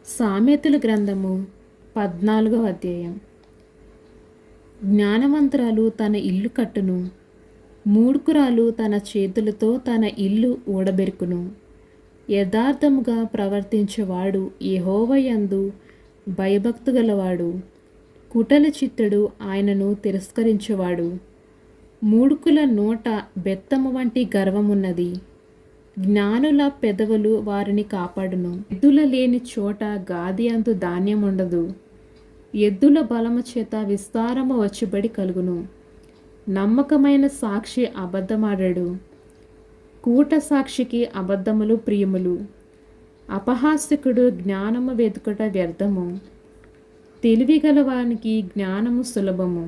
సామెతల గ్రంథము 14వ అధ్యాయం. జ్ఞానవంతురాలు తన ఇల్లు కట్టును, మూర్ఖురాలు తన చేతులతో తన ఇల్లు ఊడబెరుకును. యథార్థముగా ప్రవర్తించేవాడు యెహోవాయందు భయభక్తి గలవాడు. కుటల చిత్తుడు ఆయనను తిరస్కరించేవాడు. మూర్ఖుల నోట బెత్తము వంటి గర్వమున్నది. జ్ఞానుల పెదవులు వారిని కాపాడును. ఎద్దుల లేని చోట గాది అందు ధాన్యం ఉండదు. ఎద్దుల బలము చేత విస్తారము వచ్చుబడి కలుగును. నమ్మకమైన సాక్షి అబద్ధమాడడు. కూట సాక్షికి అబద్ధములు ప్రియములు. అపహాస్యకుడు జ్ఞానము వెతుకుట వ్యర్థము. తెలివిగలవానికి జ్ఞానము సులభము.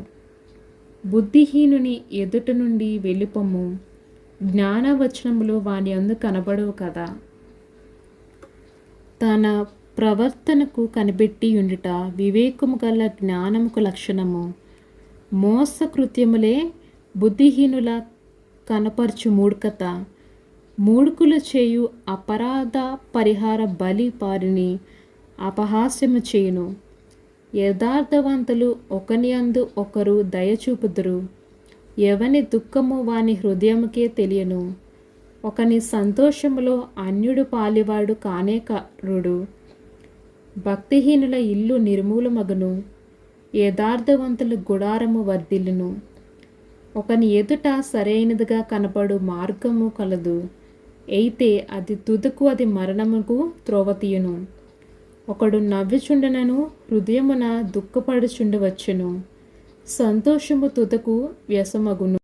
బుద్ధిహీనుని ఎదుట నుండి వెళ్ళిపొమ్ము. జ్ఞానవచనములు వాని యందు కనబడవు కదా. తన ప్రవర్తనకు కనిపెట్టి ఉండుట వివేకము గల జ్ఞానముకు లక్షణము. మోసకృత్యములే బుద్ధిహీనుల కనపరచు మూర్ఖత. మూర్ఖులు చేయు అపరాధ పరిహార బలి వారిని అపహాస్యము చేయును. యథార్థవంతులు ఒకని యందు ఒకరు దయచూపుదురు. ఎవని దుఃఖము వాని హృదయముకే తెలియను. ఒకని సంతోషములో అన్యుడు పాలివాడు కానే కారుడు. భక్తిహీనుల ఇల్లు నిర్మూలమగును. యథార్థవంతుల గుడారము వర్ధిల్లును. ఒకని ఎదుట సరైనదిగా కనపడు మార్గము కలదు, అయితే అది తుదకు అది మరణముకు త్రోవతీయును. ఒకడు నవ్వుచుండనను హృదయమున దుఃఖపడుచుండవచ్చును. సంతోషము తుదకు వ్యసమగును.